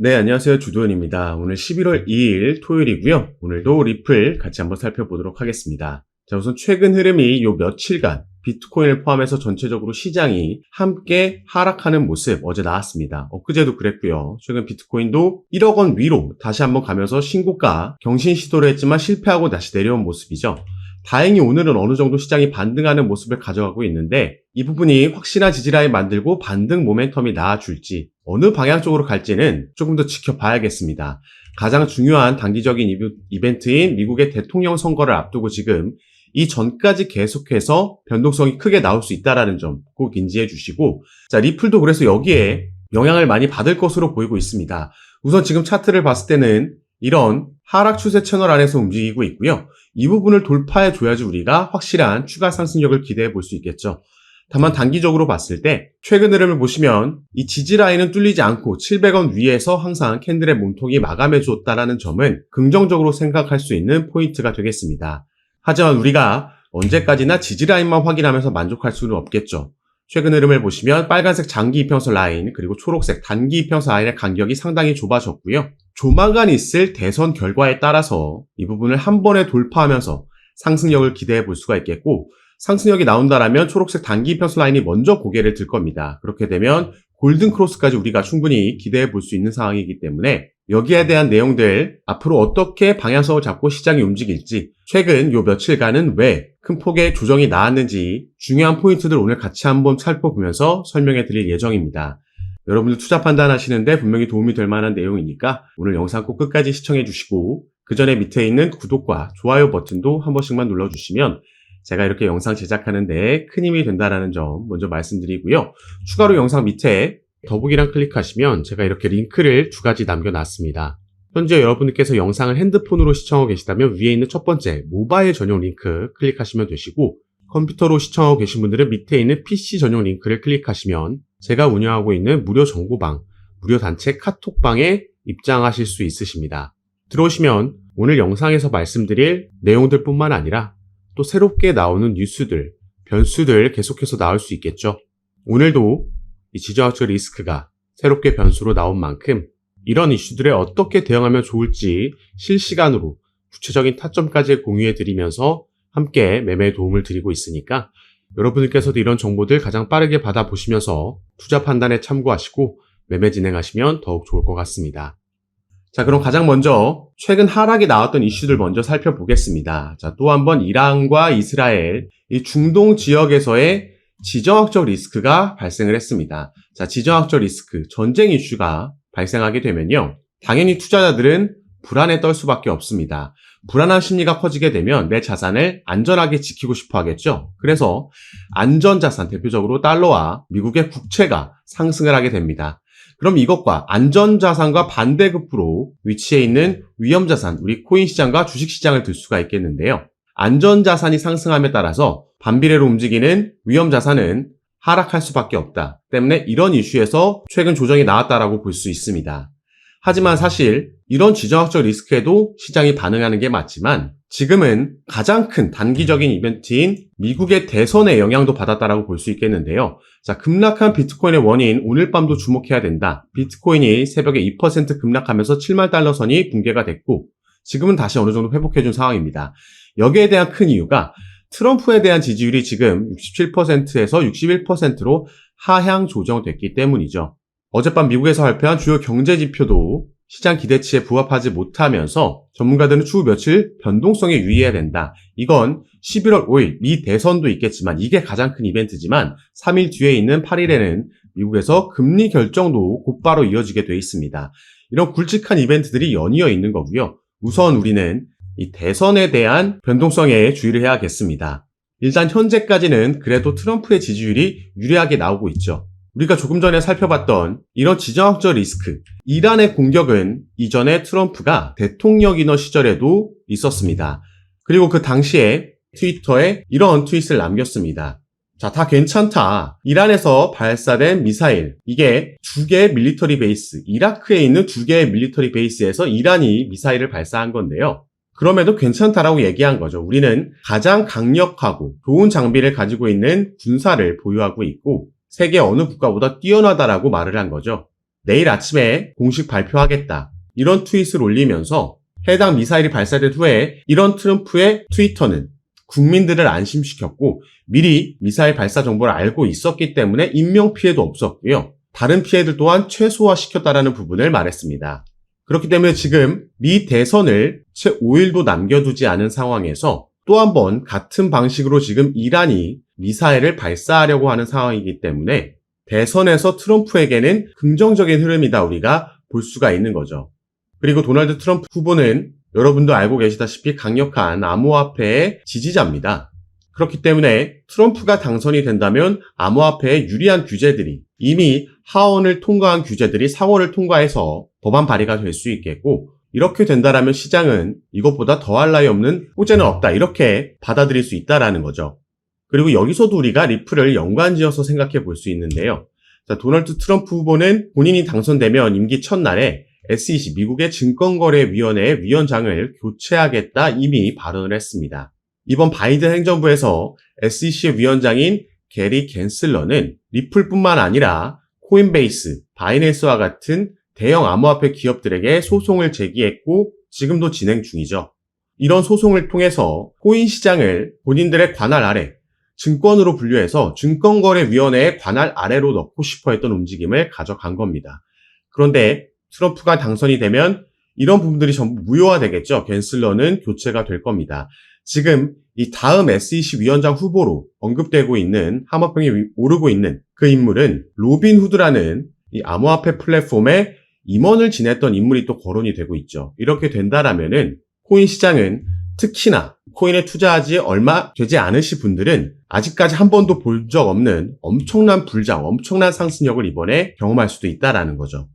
네, 안녕하세요. 주도현입니다. 오늘 11월 2일 토요일이고요. 오늘도 리플 같이 한번 살펴보도록 하겠습니다. 자, 우선 최근 흐름이 요 며칠간 비트코인을 포함해서 전체적으로 시장이 함께 하락하는 모습 어제 나왔습니다. 엊그제도 그랬고요. 최근 비트코인도 1억 원 위로 다시 한번 가면서 신고가 경신 시도를 했지만 실패하고 다시 내려온 모습이죠. 다행히 오늘은 어느 정도 시장이 반등하는 모습을 가져가고 있는데 이 부분이 확실한 지지라인 만들고 반등 모멘텀이 나와줄지 어느 방향 쪽으로 갈지는 조금 더 지켜봐야겠습니다. 가장 중요한 단기적인 이벤트인 미국의 대통령 선거를 앞두고 지금 이 전까지 계속해서 변동성이 크게 나올 수 있다는 점 꼭 인지해 주시고, 자, 리플도 그래서 여기에 영향을 많이 받을 것으로 보이고 있습니다. 우선 지금 차트를 봤을 때는 이런 하락 추세 채널 안에서 움직이고 있고요. 이 부분을 돌파해 줘야지 우리가 확실한 추가 상승력을 기대해 볼 수 있겠죠. 다만 단기적으로 봤을 때 최근 흐름을 보시면 이 지지 라인은 뚫리지 않고 700원 위에서 항상 캔들의 몸통이 마감해 줬다는 점은 긍정적으로 생각할 수 있는 포인트가 되겠습니다. 하지만 우리가 언제까지나 지지 라인만 확인하면서 만족할 수는 없겠죠. 최근 흐름을 보시면 빨간색 장기 이평선 라인 그리고 초록색 단기 이평선 라인의 간격이 상당히 좁아졌고요. 조만간 있을 대선 결과에 따라서 이 부분을 한 번에 돌파하면서 상승력을 기대해 볼 수가 있겠고, 상승력이 나온다라면 초록색 단기 이평선 라인이 먼저 고개를 들 겁니다. 그렇게 되면 골든 크로스까지 우리가 충분히 기대해 볼 수 있는 상황이기 때문에 여기에 대한 내용들 앞으로 어떻게 방향성을 잡고 시장이 움직일지, 최근 요 며칠간은 왜 큰 폭의 조정이 나왔는지 중요한 포인트들 오늘 같이 한번 살펴보면서 설명해 드릴 예정입니다. 여러분들 투자 판단하시는데 분명히 도움이 될 만한 내용이니까 오늘 영상 꼭 끝까지 시청해 주시고, 그 전에 밑에 있는 구독과 좋아요 버튼도 한 번씩만 눌러주시면 제가 이렇게 영상 제작하는데 큰 힘이 된다는 점 먼저 말씀드리고요. 추가로 영상 밑에 더보기란 클릭하시면 제가 이렇게 링크를 두 가지 남겨놨습니다. 현재 여러분께서 영상을 핸드폰으로 시청하고 계시다면 위에 있는 첫 번째 모바일 전용 링크 클릭하시면 되시고, 컴퓨터로 시청하고 계신 분들은 밑에 있는 PC 전용 링크를 클릭하시면 제가 운영하고 있는 무료 정보방, 무료 단체 카톡방에 입장하실 수 있으십니다. 들어오시면 오늘 영상에서 말씀드릴 내용들 뿐만 아니라 또 새롭게 나오는 뉴스들, 변수들 계속해서 나올 수 있겠죠. 오늘도 이 지정학적 리스크가 새롭게 변수로 나온 만큼 이런 이슈들에 어떻게 대응하면 좋을지 실시간으로 구체적인 타점까지 공유해 드리면서 함께 매매에 도움을 드리고 있으니까 여러분들께서도 이런 정보들 가장 빠르게 받아보시면서 투자 판단에 참고하시고 매매 진행하시면 더욱 좋을 것 같습니다. 자, 그럼 가장 먼저 최근 하락이 나왔던 이슈들 먼저 살펴보겠습니다. 자, 또 한번 이란과 이스라엘, 이 중동 지역에서의 지정학적 리스크가 발생을 했습니다. 자, 지정학적 리스크, 전쟁 이슈가 발생하게 되면요, 당연히 투자자들은 불안에 떨 수밖에 없습니다. 불안한 심리가 커지게 되면 내 자산을 안전하게 지키고 싶어 하겠죠. 그래서 안전자산, 대표적으로 달러와 미국의 국채가 상승을 하게 됩니다. 그럼 이것과 안전자산과 반대급부로 위치해 있는 위험자산, 우리 코인 시장과 주식 시장을 들 수가 있겠는데요. 안전자산이 상승함에 따라서 반비례로 움직이는 위험자산은 하락할 수밖에 없다. 때문에 이런 이슈에서 최근 조정이 나왔다라고 볼 수 있습니다. 하지만 사실 이런 지정학적 리스크에도 시장이 반응하는 게 맞지만 지금은 가장 큰 단기적인 이벤트인 미국의 대선의 영향도 받았다라고 볼 수 있겠는데요. 자, 급락한 비트코인의 원인 오늘 밤도 주목해야 된다. 비트코인이 새벽에 2% 급락하면서 7만 달러 선이 붕괴가 됐고 지금은 다시 어느 정도 회복해준 상황입니다. 여기에 대한 큰 이유가 트럼프에 대한 지지율이 지금 67%에서 61%로 하향 조정됐기 때문이죠. 어젯밤 미국에서 발표한 주요 경제 지표도 시장 기대치에 부합하지 못하면서 전문가들은 추후 며칠 변동성에 유의해야 된다. 이건 11월 5일 미 대선도 있겠지만 이게 가장 큰 이벤트지만 3일 뒤에 있는 8일에는 미국에서 금리 결정도 곧바로 이어지게 돼 있습니다. 이런 굵직한 이벤트들이 연이어 있는 거고요. 우선 우리는 이 대선에 대한 변동성에 주의를 해야겠습니다. 일단 현재까지는 그래도 트럼프의 지지율이 유리하게 나오고 있죠. 우리가 조금 전에 살펴봤던 이런 지정학적 리스크, 이란의 공격은 이전에 트럼프가 대통령이던 시절에도 있었습니다. 그리고 그 당시에 트위터에 이런 트윗을 남겼습니다. 자, 다 괜찮다. 이란에서 발사된 미사일, 이게 두 개의 밀리터리 베이스, 이라크에 있는 두 개의 밀리터리 베이스에서 이란이 미사일을 발사한 건데요. 그럼에도 괜찮다라고 얘기한 거죠. 우리는 가장 강력하고 좋은 장비를 가지고 있는 군사를 보유하고 있고 세계 어느 국가보다 뛰어나다라고 말을 한 거죠. 내일 아침에 공식 발표하겠다. 이런 트윗을 올리면서 해당 미사일이 발사된 후에 이런 트럼프의 트위터는 국민들을 안심시켰고 미리 미사일 발사 정보를 알고 있었기 때문에 인명피해도 없었고요. 다른 피해들 또한 최소화시켰다라는 부분을 말했습니다. 그렇기 때문에 지금 미 대선을 채 5일도 남겨두지 않은 상황에서 또 한 번 같은 방식으로 지금 이란이 미사일을 발사하려고 하는 상황이기 때문에 대선에서 트럼프에게는 긍정적인 흐름이다 우리가 볼 수가 있는 거죠. 그리고 도널드 트럼프 후보는 여러분도 알고 계시다시피 강력한 암호화폐의 지지자입니다. 그렇기 때문에 트럼프가 당선이 된다면 암호화폐에 유리한 규제들이 이미 하원을 통과한 규제들이 상원을 통과해서 법안 발의가 될 수 있겠고 이렇게 된다라면 시장은 이것보다 더할 나위 없는 호재는 없다 이렇게 받아들일 수 있다라는 거죠. 그리고 여기서도 우리가 리플을 연관지어서 생각해 볼 수 있는데요. 자, 도널드 트럼프 후보는 본인이 당선되면 임기 첫날에 SEC 미국의 증권거래위원회의 위원장을 교체하겠다 이미 발언을 했습니다. 이번 바이든 행정부에서 SEC의 위원장인 게리 갠슬러는 리플뿐만 아니라 코인베이스, 바이낸스와 같은 대형 암호화폐 기업들에게 소송을 제기했고 지금도 진행 중이죠. 이런 소송을 통해서 코인 시장을 본인들의 관할 아래 증권으로 분류해서 증권거래위원회의 관할 아래로 넣고 싶어 했던 움직임을 가져간 겁니다. 그런데 트럼프가 당선이 되면 이런 부분들이 전부 무효화되겠죠. 갠슬러는 교체가 될 겁니다. 지금 이 다음 SEC 위원장 후보로 언급되고 있는 함화평이 오르고 있는 그 인물은 로빈후드라는 이 암호화폐 플랫폼에 임원을 지냈던 인물이 또 거론이 되고 있죠. 이렇게 된다라면은 코인 시장은 특히나 코인에 투자하지 얼마 되지 않으신 분들은 아직까지 한 번도 본 적 없는 엄청난 불장, 엄청난 상승력을 이번에 경험할 수도 있다라는 거죠.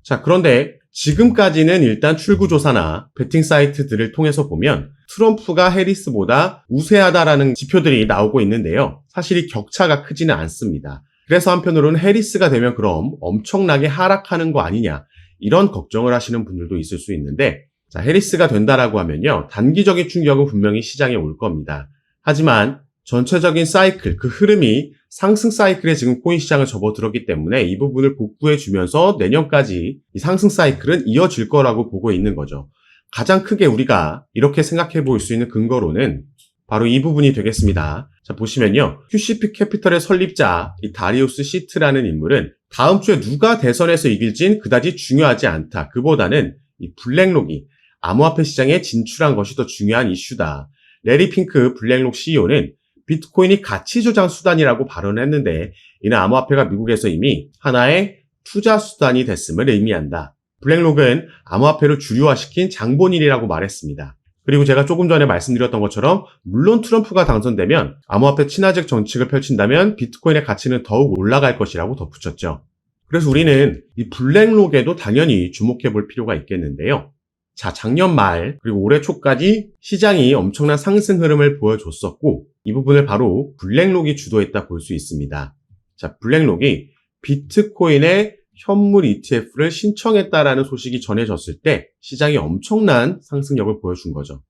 자, 그런데 지금까지는 일단 출구조사나 베팅 사이트들을 통해서 보면 트럼프가 해리스보다 우세하다라는 지표들이 나오고 있는데요. 사실 이 격차가 크지는 않습니다. 그래서 한편으로는 해리스가 되면 그럼 엄청나게 하락하는 거 아니냐 이런 걱정을 하시는 분들도 있을 수 있는데 자, 해리스가 된다라고 하면요. 단기적인 충격은 분명히 시장에 올 겁니다. 하지만 전체적인 사이클, 그 흐름이 상승 사이클에 지금 코인 시장을 접어들었기 때문에 이 부분을 복구해주면서 내년까지 이 상승 사이클은 이어질 거라고 보고 있는 거죠. 가장 크게 우리가 이렇게 생각해 볼 수 있는 근거로는 바로 이 부분이 되겠습니다. 자, 보시면요. QCP 캐피털의 설립자, 이 다리우스 시트라는 인물은 다음 주에 누가 대선에서 이길진 그다지 중요하지 않다. 그보다는 이 블랙록이 암호화폐 시장에 진출한 것이 더 중요한 이슈다. 레리 핑크 블랙록 CEO는 비트코인이 가치 조장 수단이라고 발언했는데 이는 암호화폐가 미국에서 이미 하나의 투자 수단이 됐음을 의미한다. 블랙록은 암호화폐를 주류화시킨 장본인이라고 말했습니다. 그리고 제가 조금 전에 말씀드렸던 것처럼 물론 트럼프가 당선되면 암호화폐 친화적 정책을 펼친다면 비트코인의 가치는 더욱 올라갈 것이라고 덧붙였죠. 그래서 우리는 이 블랙록에도 당연히 주목해 볼 필요가 있겠는데요. 자, 작년 말 그리고 올해 초까지 시장이 엄청난 상승 흐름을 보여줬었고 이 부분을 바로 블랙록이 주도했다 볼 수 있습니다. 자, 블랙록이 비트코인의 현물 ETF를 신청했다라는 소식이 전해졌을 때 시장이 엄청난 상승력을 보여준 거죠.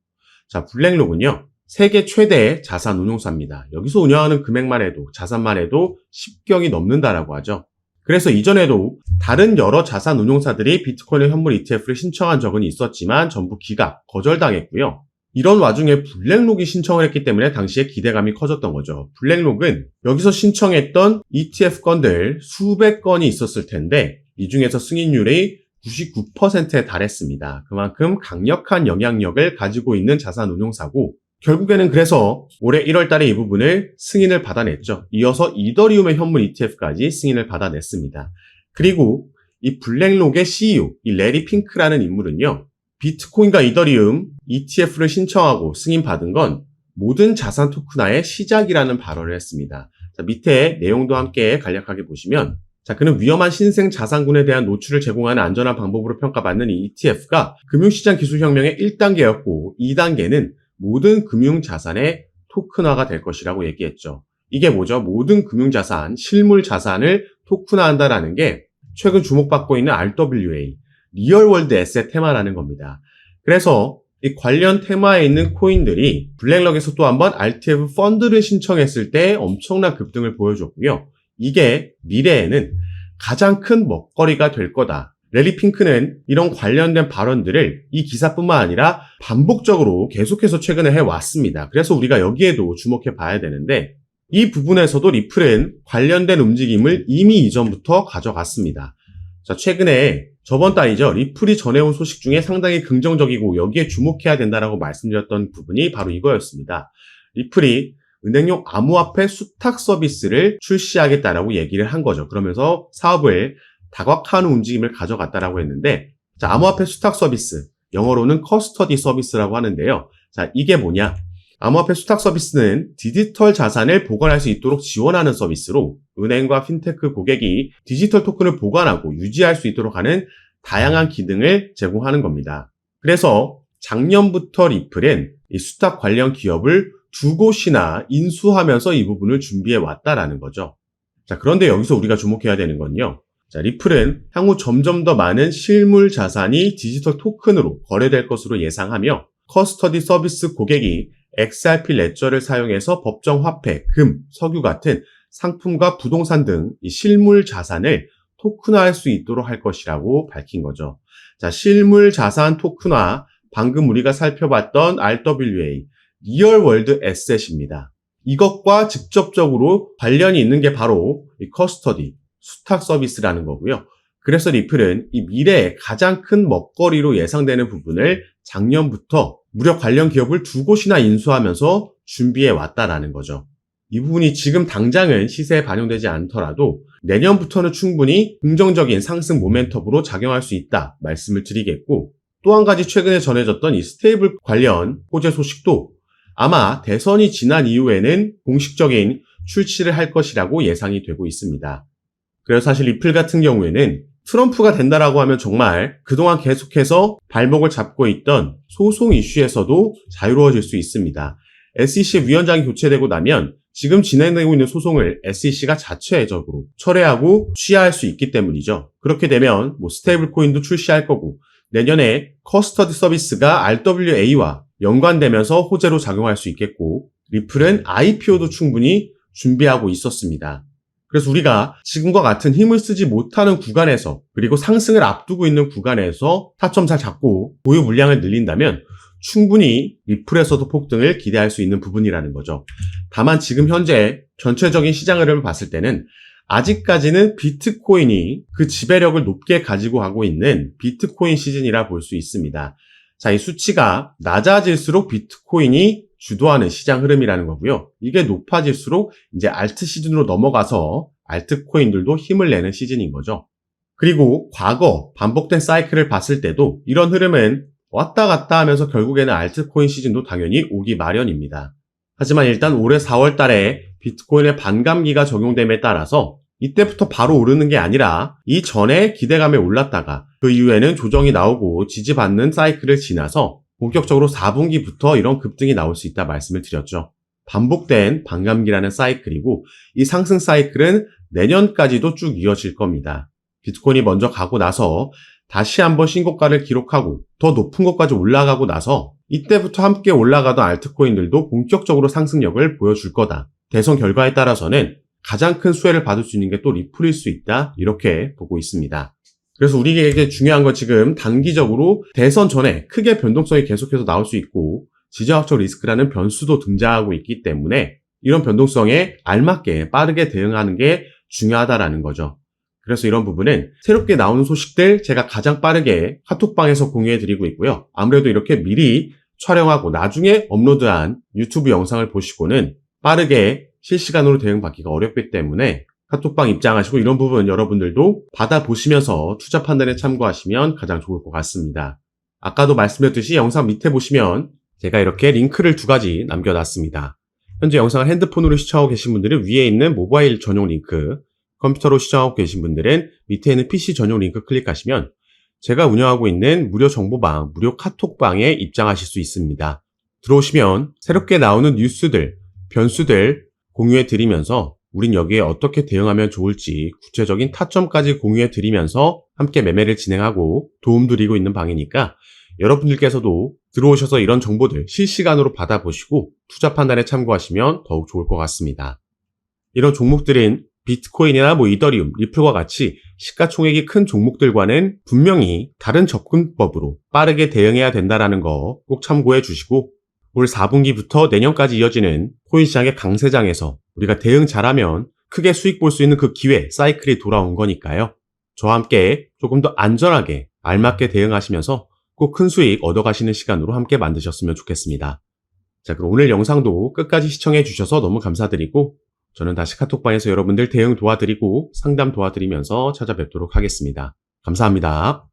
자, 블랙록은요. 세계 최대 자산 운용사입니다. 여기서 운영하는 금액만 해도 자산만 해도 10경이 넘는다라고 하죠. 그래서 이전에도 다른 여러 자산 운용사들이 비트코인의 현물 ETF를 신청한 적은 있었지만 전부 기각, 거절당했고요. 이런 와중에 블랙록이 신청을 했기 때문에 당시에 기대감이 커졌던 거죠. 블랙록은 여기서 신청했던 ETF 건들 수백 건이 있었을 텐데 이 중에서 승인율이 99%에 달했습니다. 그만큼 강력한 영향력을 가지고 있는 자산 운용사고 결국에는 그래서 올해 1월 달에 이 부분을 승인을 받아냈죠. 이어서 이더리움의 현물 ETF까지 승인을 받아냈습니다. 그리고 이 블랙록의 CEO, 이 레리 핑크라는 인물은요. 비트코인과 이더리움 ETF를 신청하고 승인받은 건 모든 자산 토큰화의 시작이라는 발언을 했습니다. 자, 밑에 내용도 함께 간략하게 보시면 자, 그는 위험한 신생 자산군에 대한 노출을 제공하는 안전한 방법으로 평가받는 이 ETF가 금융시장 기술혁명의 1단계였고 2단계는 모든 금융자산의 토큰화가 될 것이라고 얘기했죠. 이게 뭐죠? 모든 금융자산, 실물자산을 토큰화한다라는 게 최근 주목받고 있는 RWA, 리얼월드 에셋 테마라는 겁니다. 그래서 이 관련 테마에 있는 코인들이 블랙록에서 또 한번 RTF 펀드를 신청했을 때 엄청난 급등을 보여줬고요. 이게 미래에는 가장 큰 먹거리가 될 거다. 래리 핑크는 이런 관련된 발언들을 이 기사뿐만 아니라 반복적으로 계속해서 최근에 해왔습니다. 그래서 우리가 여기에도 주목해 봐야 되는데 이 부분에서도 리플은 관련된 움직임을 이미 이전부터 가져갔습니다. 자, 최근에 저번 달이죠. 리플이 전해온 소식 중에 상당히 긍정적이고 여기에 주목해야 된다라고 말씀드렸던 부분이 바로 이거였습니다. 리플이 은행용 암호화폐 수탁 서비스를 출시하겠다라고 얘기를 한 거죠. 그러면서 사업을 다각화하는 움직임을 가져갔다라고 했는데, 자, 암호화폐 수탁 서비스, 영어로는 커스터디 서비스라고 하는데요. 자, 이게 뭐냐? 암호화폐 수탁 서비스는 디지털 자산을 보관할 수 있도록 지원하는 서비스로 은행과 핀테크 고객이 디지털 토큰을 보관하고 유지할 수 있도록 하는 다양한 기능을 제공하는 겁니다. 그래서 작년부터 리플은 이 수탁 관련 기업을 두 곳이나 인수하면서 이 부분을 준비해 왔다라는 거죠. 자, 그런데 여기서 우리가 주목해야 되는 건요. 자, 리플은 향후 점점 더 많은 실물 자산이 디지털 토큰으로 거래될 것으로 예상하며 커스터디 서비스 고객이 XRP 레저를 사용해서 법정 화폐, 금, 석유 같은 상품과 부동산 등 이 실물 자산을 토큰화할 수 있도록 할 것이라고 밝힌 거죠. 자, 실물 자산 토큰화, 방금 우리가 살펴봤던 RWA, 리얼 월드 에셋입니다. 이것과 직접적으로 관련이 있는 게 바로 이 커스터디, 수탁 서비스라는 거고요. 그래서 리플은 이 미래의 가장 큰 먹거리로 예상되는 부분을 작년부터 무려 관련 기업을 두 곳이나 인수하면서 준비해 왔다라는 거죠. 이 부분이 지금 당장은 시세에 반영되지 않더라도 내년부터는 충분히 긍정적인 상승 모멘텀으로 작용할 수 있다 말씀을 드리겠고, 또 한 가지 최근에 전해졌던 이 스테이블 관련 호재 소식도 아마 대선이 지난 이후에는 공식적인 출시를 할 것이라고 예상이 되고 있습니다. 그래서 사실 리플 같은 경우에는 트럼프가 된다라고 하면 정말 그동안 계속해서 발목을 잡고 있던 소송 이슈에서도 자유로워질 수 있습니다. SEC 위원장이 교체되고 나면 지금 진행되고 있는 소송을 SEC가 자체적으로 철회하고 취하할 수 있기 때문이죠. 그렇게 되면 스테이블 코인도 출시할 거고 내년에 커스터디 서비스가 RWA와 연관되면서 호재로 작용할 수 있겠고, 리플은 IPO도 충분히 준비하고 있었습니다. 그래서 우리가 지금과 같은 힘을 쓰지 못하는 구간에서, 그리고 상승을 앞두고 있는 구간에서 타점 잘 잡고 보유 물량을 늘린다면 충분히 리플에서도 폭등을 기대할 수 있는 부분이라는 거죠. 다만 지금 현재 전체적인 시장 흐름을 봤을 때는 아직까지는 비트코인이 그 지배력을 높게 가지고 가고 있는 비트코인 시즌이라 볼 수 있습니다. 자, 이 수치가 낮아질수록 비트코인이 주도하는 시장 흐름이라는 거고요. 이게 높아질수록 이제 알트 시즌으로 넘어가서 알트코인들도 힘을 내는 시즌인 거죠. 그리고 과거 반복된 사이클을 봤을 때도 이런 흐름은 왔다 갔다 하면서 결국에는 알트코인 시즌도 당연히 오기 마련입니다. 하지만 일단 올해 4월 달에 비트코인의 반감기가 적용됨에 따라서 이때부터 바로 오르는 게 아니라 이전에 기대감에 올랐다가 그 이후에는 조정이 나오고 지지받는 사이클을 지나서 본격적으로 4분기부터 이런 급등이 나올 수 있다 말씀을 드렸죠. 반복된 반감기라는 사이클이고 이 상승 사이클은 내년까지도 쭉 이어질 겁니다. 비트코인이 먼저 가고 나서 다시 한번 신고가를 기록하고 더 높은 곳까지 올라가고 나서 이때부터 함께 올라가던 알트코인들도 본격적으로 상승력을 보여줄 거다. 대선 결과에 따라서는 가장 큰 수혜를 받을 수 있는 게 또 리플일 수 있다. 이렇게 보고 있습니다. 그래서 우리에게 중요한 건 지금 단기적으로 대선 전에 크게 변동성이 계속해서 나올 수 있고 지정학적 리스크라는 변수도 등장하고 있기 때문에 이런 변동성에 알맞게 빠르게 대응하는 게 중요하다라는 거죠. 그래서 이런 부분은 새롭게 나오는 소식들 제가 가장 빠르게 카톡방에서 공유해드리고 있고요. 아무래도 이렇게 미리 촬영하고 나중에 업로드한 유튜브 영상을 보시고는 빠르게 실시간으로 대응받기가 어렵기 때문에 카톡방 입장하시고 이런 부분 여러분들도 받아보시면서 투자 판단에 참고하시면 가장 좋을 것 같습니다. 아까도 말씀드렸듯이 영상 밑에 보시면 제가 이렇게 링크를 2가지 남겨놨습니다. 현재 영상을 핸드폰으로 시청하고 계신 분들은 위에 있는 모바일 전용 링크, 컴퓨터로 시청하고 계신 분들은 밑에 있는 PC 전용 링크 클릭하시면 제가 운영하고 있는 무료 정보방, 무료 카톡방에 입장하실 수 있습니다. 들어오시면 새롭게 나오는 뉴스들, 변수들 공유해 드리면서 우린 여기에 어떻게 대응하면 좋을지 구체적인 타점까지 공유해 드리면서 함께 매매를 진행하고 도움 드리고 있는 방이니까 여러분들께서도 들어오셔서 이런 정보들 실시간으로 받아보시고 투자 판단에 참고하시면 더욱 좋을 것 같습니다. 이런 종목들은 비트코인이나 이더리움, 리플과 같이 시가총액이 큰 종목들과는 분명히 다른 접근법으로 빠르게 대응해야 된다는 거 꼭 참고해 주시고 올 4분기부터 내년까지 이어지는 코인 시장의 강세장에서 우리가 대응 잘하면 크게 수익 볼 수 있는 그 기회, 사이클이 돌아온 거니까요. 저와 함께 조금 더 안전하게 알맞게 대응하시면서 꼭 큰 수익 얻어가시는 시간으로 함께 만드셨으면 좋겠습니다. 자, 그럼 오늘 영상도 끝까지 시청해 주셔서 너무 감사드리고 저는 다시 카톡방에서 여러분들 대응 도와드리고 상담 도와드리면서 찾아뵙도록 하겠습니다. 감사합니다.